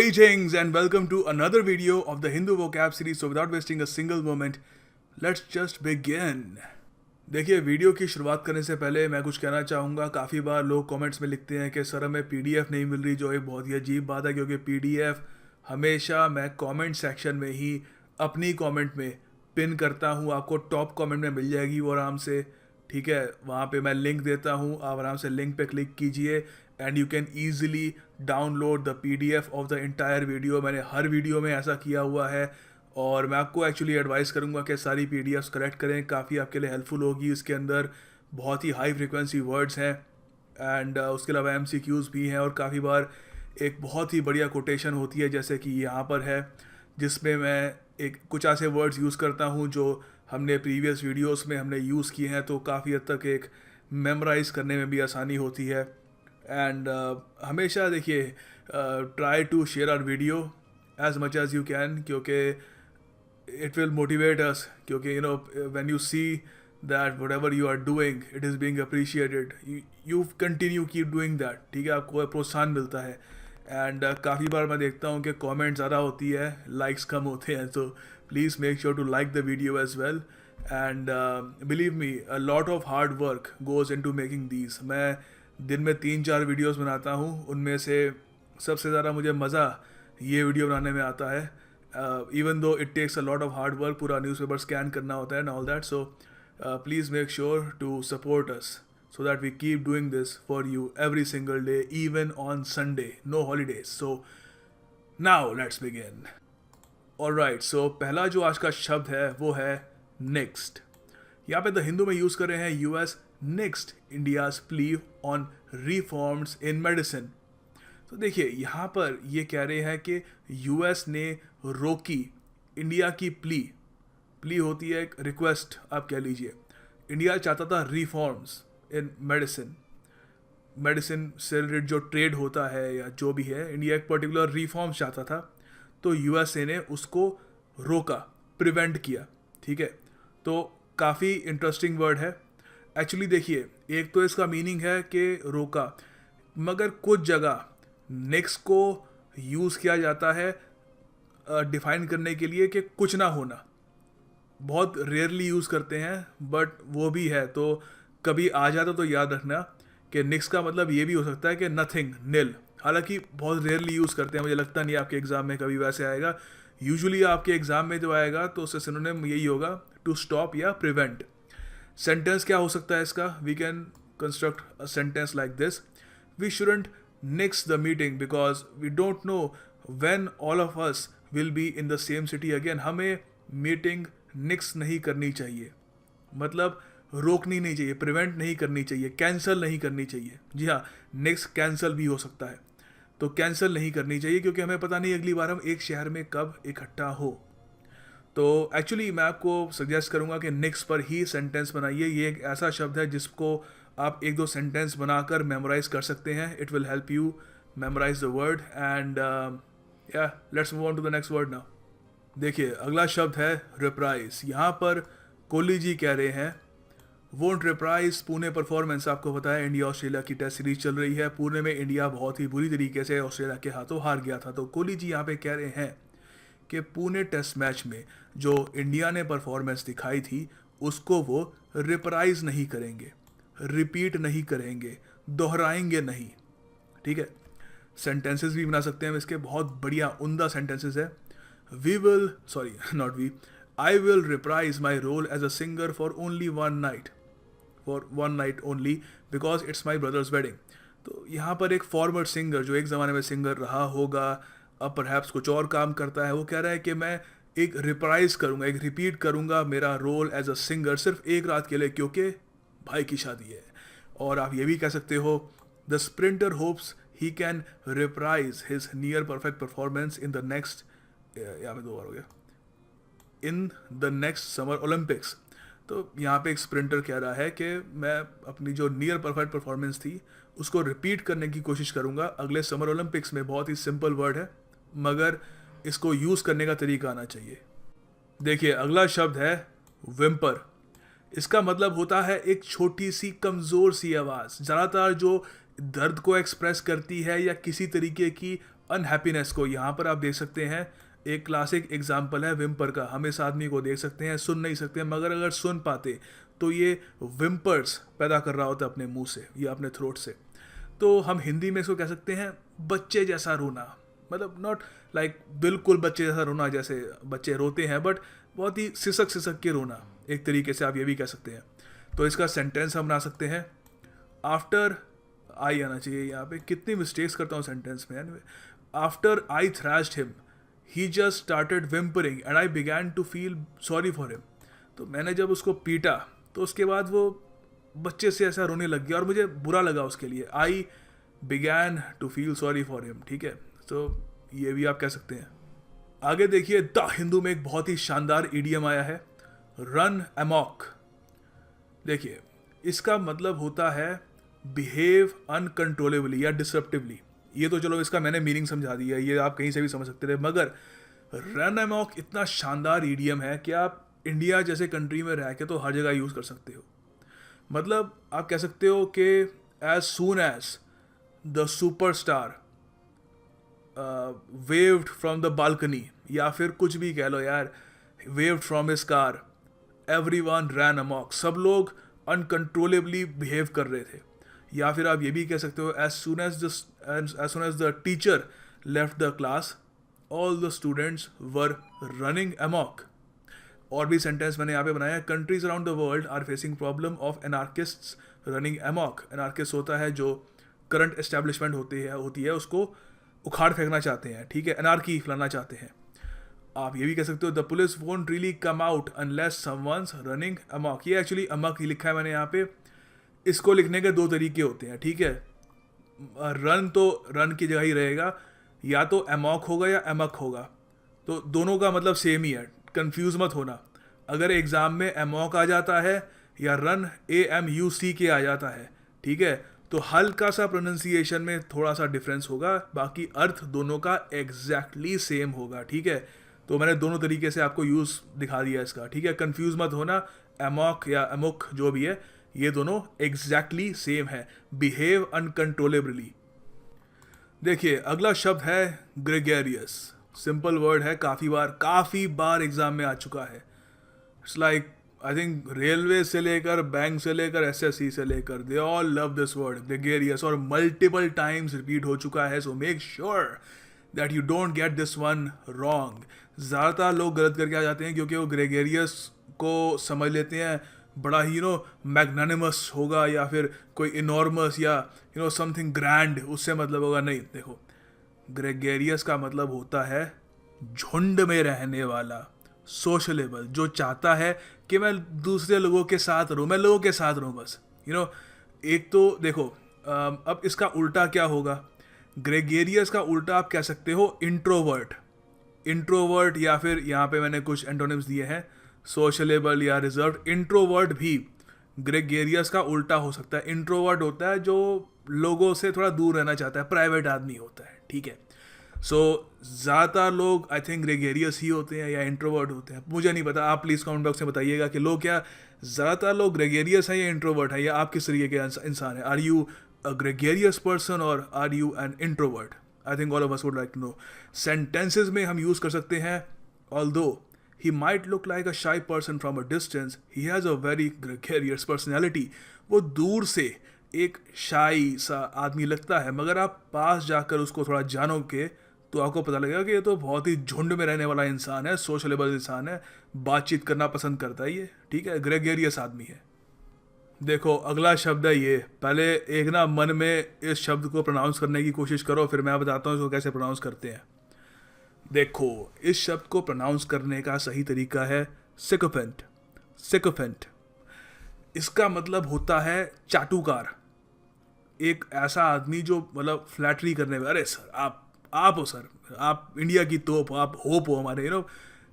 Greetings and welcome to another video of the Hindu vocab series. So without wasting a single moment, let's just begin. देखिए, video की शुरुआत करने से पहले मैं कुछ कहना चाहूँगा. काफ़ी बार लोग कमेंट्स में लिखते हैं कि सर हमें पीडीएफ नहीं मिल रही, जो एक बहुत ही अजीब बात है क्योंकि पीडीएफ हमेशा मैं कमेंट सेक्शन में ही अपनी कमेंट में पिन करता हूँ. आपको टॉप कमेंट में मिल जाएगी वो आराम से, ठीक है. वहाँ पे मैं लिंक देता हूँ, आप आराम से लिंक पे क्लिक कीजिए and you can easily download the PDF of the entire video. मैंने हर वीडियो में ऐसा किया हुआ है और मैं आपको एक्चुअली एडवाइस करूँगा कि सारी पीडीएफ्स कलेक्ट करें. काफ़ी आपके लिए हेल्पफुल होगी. इसके अंदर बहुत ही हाई फ्रिक्वेंसी वर्ड्स हैं एंड उसके अलावा एमसीक्यूज़ भी हैं और काफ़ी बार एक बहुत ही बढ़िया कोटेशन होती है जैसे कि यहाँ पर है, जिसमें मैं एक कुछ ऐसे वर्ड्स यूज़ करता हूँ जो हमने प्रीवियस वीडियोस में हमने यूज़ किए हैं, तो काफ़ी हद तक एक मेमोराइज़ करने में भी आसानी होती है. एंड हमेशा देखिए, try to share our video as much as you can, क्योंकि इट विल मोटिवेट अस. क्योंकि you know when you see that whatever you are doing it is being appreciated, you continue keep doing that, ठीक है. आपको प्रोत्साहन मिलता है. And काफ़ी बार मैं देखता हूँ कि कमेंट ज़्यादा होती है, लाइक्स कम होते हैं. तो please make sure to like the video as well. And believe me, a lot of hard work goes into making these. मैं दिन में 3-4 वीडियोस बनाता हूँ, उनमें से सबसे ज़्यादा मुझे मज़ा ये वीडियो बनाने में आता है. Even though it takes a lot of hard work, पूरा न्यूज़पेपर स्कैन करना होता है and all that. So please make sure to support us so that we keep doing this for you every single day, even on Sunday, no holidays. So now let's begin. Alright, so पहला जो आज का शब्द है वो है next. यहाँ पे द हिंदू में यूज़ कर रहे हैं US next India's plea on reforms in medicine. तो देखिए, यहाँ पर ये कह रहे हैं कि US ने रोकी इंडिया की प्ली होती है एक रिक्वेस्ट, आप कह लीजिए. इंडिया चाहता था रिफॉर्म्स इन मेडिसिन से रिलेटेड जो ट्रेड होता है या जो भी है, इंडिया एक पर्टिकुलर रिफॉर्म चाहता था, तो यूएसए ने उसको रोका, प्रिवेंट किया, ठीक है. तो काफ़ी इंटरेस्टिंग वर्ड है एक्चुअली. देखिए, एक तो इसका मीनिंग है कि रोका, मगर कुछ जगह नेक्स्ट को यूज़ किया जाता है डिफाइन करने के लिए कि कुछ ना होना. बहुत रेयरली यूज़ करते हैं बट वो भी है. तो कभी आ जाता तो याद रखना कि निक्स का मतलब ये भी हो सकता है कि नथिंग, नील. हालांकि बहुत रेयरली यूज़ करते हैं, मुझे लगता नहीं आपके एग्ज़ाम में कभी वैसे आएगा. यूजुअली आपके एग्ज़ाम में जो आएगा तो उससे सिनोनिम यही होगा, टू स्टॉप या प्रिवेंट. सेंटेंस क्या हो सकता है इसका? We can construct a sentence like this: we shouldn't nix the meeting because we don't know when all of us will be in the same city again. हमें meeting nix नहीं करनी चाहिए, मतलब रोकनी नहीं चाहिए, प्रिवेंट नहीं करनी चाहिए, कैंसिल नहीं करनी चाहिए. जी हाँ, नेक्स्ट कैंसिल भी हो सकता है, तो कैंसिल नहीं करनी चाहिए क्योंकि हमें पता नहीं अगली बार हम एक शहर में कब इकट्ठा हो. तो एक्चुअली मैं आपको सजेस्ट करूँगा कि नेक्स्ट पर ही सेंटेंस बनाइए. ये एक ऐसा शब्द है जिसको आप 1-2 सेंटेंस बनाकर मेमोराइज कर सकते हैं. It will help you memorise the word. And या let's move on to the next word now. देखिए, अगला शब्द है रिप्राइज. यहाँ पर कोहली जी कह रहे हैं वोंट रिप्राइज पुणे परफॉर्मेंस. आपको पता है इंडिया ऑस्ट्रेलिया की टेस्ट सीरीज चल रही है. पुणे में इंडिया बहुत ही बुरी तरीके से ऑस्ट्रेलिया के हाथों हार गया था. तो कोहली जी यहाँ पे कह रहे हैं कि पुणे टेस्ट मैच में जो इंडिया ने परफॉर्मेंस दिखाई थी उसको वो रिप्राइज नहीं करेंगे, रिपीट नहीं करेंगे, दोहराएंगे नहीं, ठीक है. सेंटेंसेस भी बना सकते हैं इसके, बहुत बढ़िया उम्दा सेंटेंसेस है. I will reprise my role as a singer for one night only because it's my brother's wedding. तो यहाँ पर एक फॉर्मर सिंगर जो एक ज़माने में सिंगर रहा होगा, अब परहैप्स कुछ और काम करता है, वो कह रहा है कि मैं एक रिप्राइज करूँगा, एक रिपीट करूँगा मेरा रोल एज अ सिंगर सिर्फ एक रात के लिए क्योंकि भाई की शादी है. और आप ये भी कह सकते हो the sprinter hopes he can reprise his near perfect performance in the next, यहाँ पे 2 बार हो गया, in the next summer Olympics. तो यहाँ पे एक स्प्रिंटर कह रहा है कि मैं अपनी जो नियर परफेक्ट परफॉर्मेंस थी उसको रिपीट करने की कोशिश करूँगा अगले समर ओलंपिक्स में. बहुत ही सिंपल वर्ड है मगर इसको यूज़ करने का तरीका आना चाहिए. देखिए, अगला शब्द है विम्पर. इसका मतलब होता है एक छोटी सी कमज़ोर सी आवाज़, ज़्यादातर जो दर्द को एक्सप्रेस करती है या किसी तरीके की अनहैप्पीनेस को। यहाँ पर आप देख सकते हैं एक क्लासिक एग्जाम्पल है विम्पर का। हम इस आदमी को देख सकते हैं, सुन नहीं सकते, मगर अगर सुन पाते तो ये विम्पर्स पैदा कर रहा होता अपने मुंह से या अपने थ्रोट से। तो हम हिंदी में इसको कह सकते हैं बच्चे जैसा रोना, मतलब नॉट लाइक बिल्कुल बच्चे जैसा रोना जैसे बच्चे रोते हैं, बट बहुत ही सिसक सिसक के रोना, एक तरीके से आप ये भी कह सकते हैं। तो इसका सेंटेंस हम बना सकते हैं, आफ्टर आई आना चाहिए यहाँ पे, कितनी मिस्टेक्स करता हूँ सेंटेंस में। Anyway, after I thrashed him he just started whimpering and I began to feel sorry for him. तो मैंने जब उसको पीटा तो उसके बाद वो बच्चे से ऐसा रोने लग गया और मुझे बुरा लगा उसके लिए। I began to feel sorry for him, ठीक है। तो ये भी आप कह सकते हैं। आगे देखिए, द हिंदू में एक बहुत ही शानदार ईडियम आया है, रन अमॉक। देखिए, इसका मतलब होता है बिहेव अनकंट्रोलेबली या डिसरप्टिवली। ये तो चलो इसका मैंने मीनिंग समझा दिया, ये आप कहीं से भी समझ सकते थे, मगर रन अमॉक इतना शानदार ईडियम है कि आप इंडिया जैसे कंट्री में रह के तो हर जगह यूज़ कर सकते हो। मतलब आप कह सकते हो कि as soon as the superstar waved from the balcony, या फिर कुछ भी कह लो यार, waved from his car, everyone ran amok, सब लोग अनकंट्रोलेबली बिहेव कर रहे थे। या फिर आप ये भी कह सकते हो as soon as the teacher left the class all the students were running amok. और भी सेंटेंस मैंने यहाँ पे बनाया, countries around the world are facing problem of anarchists running amok. Anarchist होता है जो करंट एस्टेब्लिशमेंट होती है उसको उखाड़ फेंकना चाहते हैं, ठीक है, एनार्की फैलाना चाहते हैं। आप ये भी कह सकते हो the police won't really come out unless someone's running amok. ये एक्चुअली अमॉक ही लिखा है मैंने यहाँ पे। इसको लिखने के दो तरीके होते हैं, ठीक है। रन तो रन की जगह ही रहेगा, या तो अमॉक होगा या अमक होगा, तो दोनों का मतलब सेम ही है, कंफ्यूज मत होना। अगर एग्ज़ाम में अमॉक आ जाता है या रन AMUCK आ जाता है, ठीक है, तो हल्का सा प्रोनाउंसिएशन में थोड़ा सा डिफरेंस होगा, बाकी अर्थ दोनों का एग्जैक्टली सेम होगा, ठीक है। तो मैंने दोनों तरीके से आपको यूज़ दिखा दिया इसका, ठीक है। कंफ्यूज मत होना, अमॉक या अमुक जो भी है, ये दोनों एग्जैक्टली सेम है, बिहेव अनकंट्रोलेबली। देखिए, अगला शब्द है ग्रेगेरियस। सिंपल वर्ड है, काफ़ी बार एग्जाम में आ चुका है। It's like I think railway से लेकर, बैंक से लेकर, SSC से लेकर, they all love this word gregarious, और मल्टीपल टाइम्स रिपीट हो चुका है। So make sure that you don't get this one wrong. ज़्यादातर लोग गलत करके आ जाते हैं क्योंकि वो ग्रेगेरियस को समझ लेते हैं बड़ा ही मैग्नानिमस होगा, या फिर कोई इनॉर्मस या समथिंग ग्रैंड, उससे मतलब होगा। नहीं, देखो, ग्रेगेरियस का मतलब होता है झुंड में रहने वाला, सोशलेबल, जो चाहता है कि मैं दूसरे लोगों के साथ रहूँ, मैं लोगों के साथ रहूँ बस। एक तो देखो, अब इसका उल्टा क्या होगा? ग्रेगेरियस का उल्टा आप कह सकते हो इंट्रोवर्ट, या फिर यहाँ पे मैंने कुछ एंटोनिम्स दिए हैं, सोशलेबल या रिजर्व। इंट्रोवर्ट भी ग्रेगेरियस का उल्टा हो सकता है। इंट्रोवर्ट होता है जो लोगों से थोड़ा दूर रहना चाहता है, प्राइवेट आदमी होता है, ठीक है। सो ज़्यादातर लोग आई थिंक ग्रेगेरियस ही होते हैं या इंट्रोवर्ट होते हैं, मुझे नहीं पता। आप प्लीज़ कमेंट बॉक्स में बताइएगा कि लोग क्या ज़्यादातर लोग ग्रेगेरियस हैं या इंट्रोवर्ट हैं, या आप किस तरीके के इंसान हैं। Are you a gregarious person और are you an introvert? I think all of us would like to know. Sentences में हम यूज़ कर सकते हैं, although he might look like a shy person from a distance, he has a very gregarious personality। वो दूर से एक शाई सा आदमी लगता है, मगर आप पास जाकर उसको थोड़ा जानोगे तो आपको पता लगेगा कि ये तो बहुत ही झुंड में रहने वाला इंसान है, सोशलेबल इंसान है, बातचीत करना पसंद करता है ये, ठीक है, ग्रेगेरियस आदमी है। देखो, अगला शब्द है ये। पहले एक मन में इस शब्द को प्रोनाउंस करने की कोशिश करो, फिर मैं बताता हूँ इसको कैसे प्रोनाउंस करते हैं। देखो, इस शब्द को प्रोनाउंस करने का सही तरीका है सिकोफेंट। इसका मतलब होता है चाटुकार, एक ऐसा आदमी जो मतलब फ्लैटरी करने में, अरे सर आप हो सर, आप इंडिया की तोप, आप होप हो हमारे,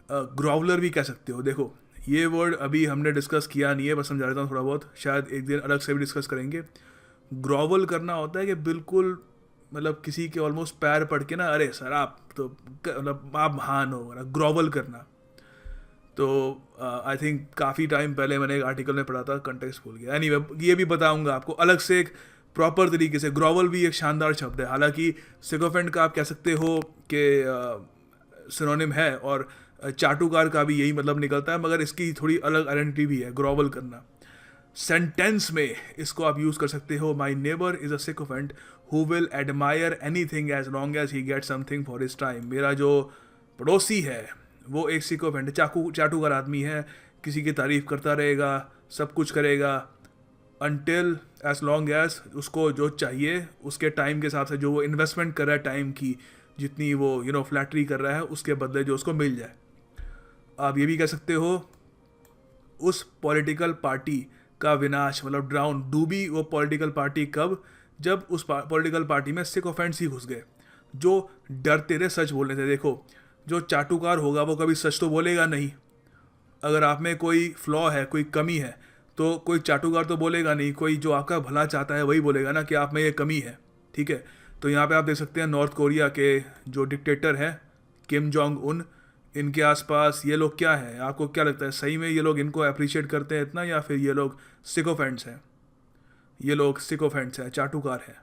ग्रोवलर भी कह सकते हो। देखो, ये वर्ड अभी हमने डिस्कस किया नहीं है, बस समझा देता हूँ थोड़ा बहुत, शायद एक दिन अलग से भी डिस्कस करेंगे। ग्रोवल करना होता है कि बिल्कुल मतलब किसी के ऑलमोस्ट पैर पड़ के ना, अरे सर आप तो मतलब आप महान हो, ग्रोवल करना। तो आई थिंक काफ़ी टाइम पहले मैंने एक आर्टिकल में पढ़ा था, कंटेक्स्ट भूल गया। एनीवे, ये भी बताऊंगा आपको, अलग से एक प्रॉपर तरीके से। ग्रोवल भी एक शानदार शब्द है, हालांकि सिकोफेंट का आप कह सकते हो कि सिनोनिम है, और चाटुकार का भी यही मतलब निकलता है, मगर इसकी थोड़ी अलग आइडेंटिटी भी है, ग्रोवल करना। सेंटेंस में इसको आप यूज़ कर सकते हो, my neighbour is a sycophant who will admire anything as long as he get something for his time. मेरा जो पड़ोसी है वो एक सिकोफेंट, चाटुकार आदमी है, किसी की तारीफ़ करता रहेगा, सब कुछ करेगा, अनटिल एज लॉन्ग एज उसको जो चाहिए उसके टाइम के हिसाब से, जो वो इन्वेस्टमेंट कर रहा है टाइम की, जितनी वो फ्लैटरी कर रहा है उसके बदले जो उसको मिल जाए। आप ये भी कह सकते हो उस पॉलिटिकल पार्टी का विनाश, मतलब डूबी वो पॉलिटिकल पार्टी कब, जब उस पॉलिटिकल पार्टी में सिकोफेंट्स ही घुस गए जो डरते थे सच बोलने से। देखो, जो चाटुकार होगा वो कभी सच तो बोलेगा नहीं। अगर आप में कोई फ्लॉ है, कोई कमी है, तो कोई चाटुकार तो बोलेगा नहीं, कोई जो आपका भला चाहता है वही बोलेगा ना कि आप में ये कमी है। ठीक है, तो यहाँ पे आप देख सकते हैं नॉर्थ कोरिया के जो डिक्टेटर हैं किम जोंग उन, इनके आसपास ये लोग क्या है, आपको क्या लगता है, सही में ये लोग इनको अप्रिशिएट करते हैं इतना, या फिर ये लोग सिकोफेंट्स हैं? ये लोग सिकोफेंट्स हैं, चाटुकार हैं।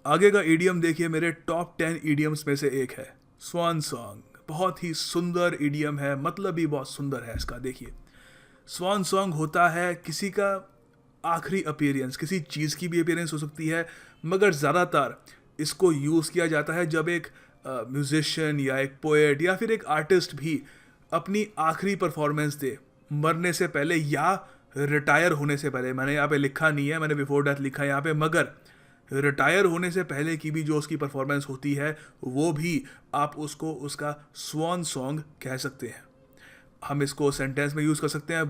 आगे का ईडियम देखिए, मेरे टॉप 10 ईडियम्स में से एक है स्वान सॉन्ग। बहुत ही सुंदर ईडियम है, मतलब भी बहुत सुंदर है इसका। देखिए, स्वान सॉन्ग होता है किसी का आखिरी अपीयरेंस, किसी चीज़ की भी अपीयरेंस हो सकती है, मगर ज़्यादातर इसको यूज़ किया जाता है जब एक म्यूजिशियन या एक पोएट या फिर एक आर्टिस्ट भी अपनी आखिरी परफॉर्मेंस दे, मरने से पहले या रिटायर होने से पहले। मैंने यहाँ पे लिखा नहीं है, मैंने बिफोर डेथ लिखा है यहाँ पे, मगर रिटायर होने से पहले की भी जो उसकी परफॉर्मेंस होती है वो भी आप उसको उसका स्वान सॉन्ग कह सकते हैं। हम इसको सेंटेंस में यूज़ कर सकते हैं,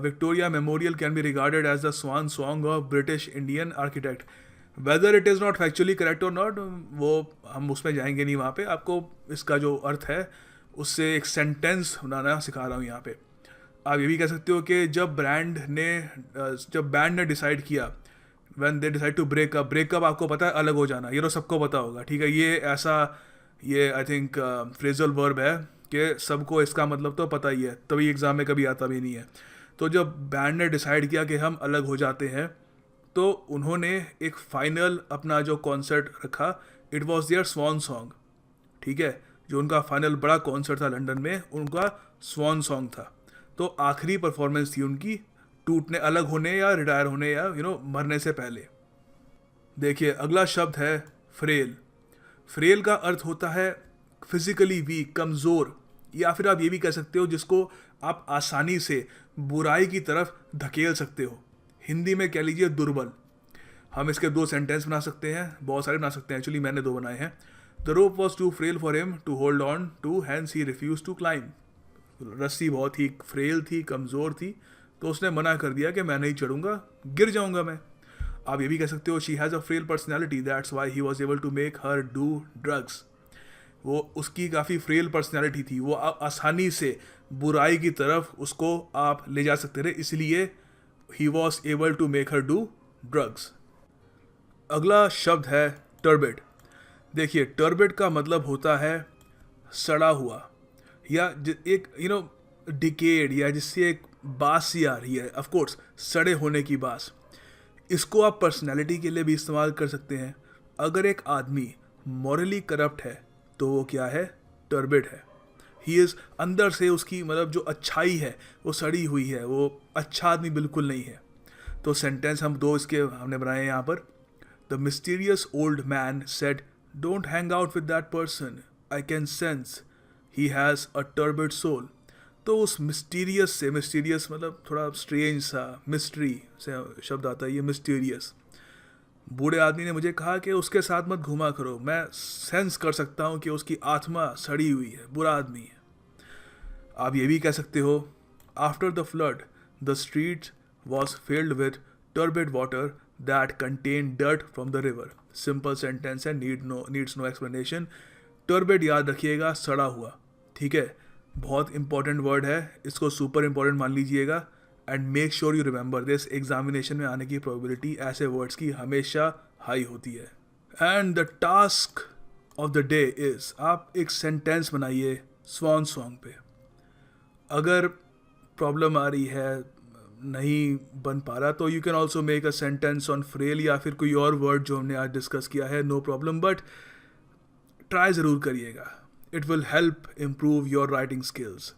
Victoria Memorial can be regarded as the swan song of British Indian architect. Whether it is not factually correct और नॉट, वो हम उसमें जाएंगे नहीं वहाँ पे। आपको इसका जो अर्थ है उससे एक सेंटेंस बनाना सिखा रहा हूँ यहाँ पे। आप ये भी कह सकते हो कि जब बैंड ने डिसाइड किया, when they decide to break up आपको पता है अलग हो जाना, ये तो सबको पता होगा। ठीक है, ये आई थिंक फ्रेजल वर्ब है कि सबको इसका मतलब तो पता ही है, तभी एग्ज़ाम में कभी आता भी नहीं है। तो जब बैंड ने डिसाइड किया कि हम अलग हो जाते हैं, तो उन्होंने एक फाइनल अपना जो कॉन्सर्ट रखा, it was their swan song. ठीक है, जो उनका फाइनल बड़ा कॉन्सर्ट था लंदन में, उनका स्वान सॉन्ग था। तो आखिरी परफॉर्मेंस थी उनकी, टूटने, अलग होने या रिटायर होने या मरने से पहले। देखिए, अगला शब्द है फ्रेल। फ्रेल का अर्थ होता है फिजिकली वीक, कमज़ोर, या फिर आप ये भी कह सकते हो जिसको आप आसानी से बुराई की तरफ धकेल सकते हो। हिंदी में कह लीजिए दुर्बल। हम इसके 2 सेंटेंस बना सकते हैं, बहुत सारे बना सकते हैं, एक्चुअली मैंने 2 बनाए हैं। The rope was too frail for him to hold on to, hence he refuse to climb. रस्सी बहुत ही फ्रेल थी, कमज़ोर थी, तो उसने मना कर दिया कि मैं नहीं चढ़ूंगा, गिर जाऊंगा मैं। आप ये भी कह सकते हो she has a frail personality, that's why he was able to make her do drugs. वो उसकी काफ़ी फ्रेल पर्सनैलिटी थी, वो आसानी से बुराई की तरफ उसको आप ले जा सकते थे, इसलिए he was able to make her do drugs. अगला शब्द है टर्बिड। देखिए, टर्बिड का मतलब होता है सड़ा हुआ, या एक डिकेड, या जिससे एक बास सी आ रही है, ऑफ कोर्स सड़े होने की बास। इसको आप पर्सनैलिटी के लिए भी इस्तेमाल कर सकते हैं। अगर एक आदमी मॉरली करप्ट है तो वो क्या है, टर्बिड है। ही इज़, अंदर से उसकी मतलब जो अच्छाई है वो सड़ी हुई है, वो अच्छा आदमी बिल्कुल नहीं है। तो सेंटेंस हम 2 इसके हमने बनाए हैं यहाँ पर। The mysterious old man said don't hang out with that person, I can sense he has a turbid soul. तो उस मिस्टीरियस से, मिस्टीरियस मतलब थोड़ा स्ट्रेंज सा, मिस्ट्री से शब्द आता है ये, मिस्टीरियस। बूढ़े आदमी ने मुझे कहा कि उसके साथ मत घूमा करो, मैं सेंस कर सकता हूँ कि उसकी आत्मा सड़ी हुई है, बुरा आदमी है। आप ये भी कह सकते हो, after the flood the street was filled with turbid water that contain dirt from the river. Simple sentence है, नीड्स नो एक्सप्लेनेशन। टर्बिड याद रखिएगा, सड़ा हुआ। ठीक है, बहुत इंपॉर्टेंट वर्ड है, इसको सुपर इंपॉर्टेंट मान लीजिएगा, and make sure you remember this. Examination में आने की प्रोबेबिलिटी ऐसे वर्ड्स की हमेशा हाई होती है। And the task of the day is, आप एक सेंटेंस बनाइए स्वान सॉन्ग पे। अगर प्रॉब्लम आ रही है, नहीं बन पा रहा तो you can also make a sentence on frail या फिर कोई और वर्ड जो हमने आज डिस्कस किया है, नो प्रॉब्लम, बट ट्राई ज़रूर करिएगा. It will help improve your writing skills.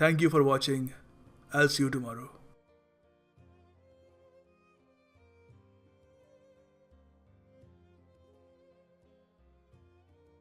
Thank you for watching. I'll see you tomorrow.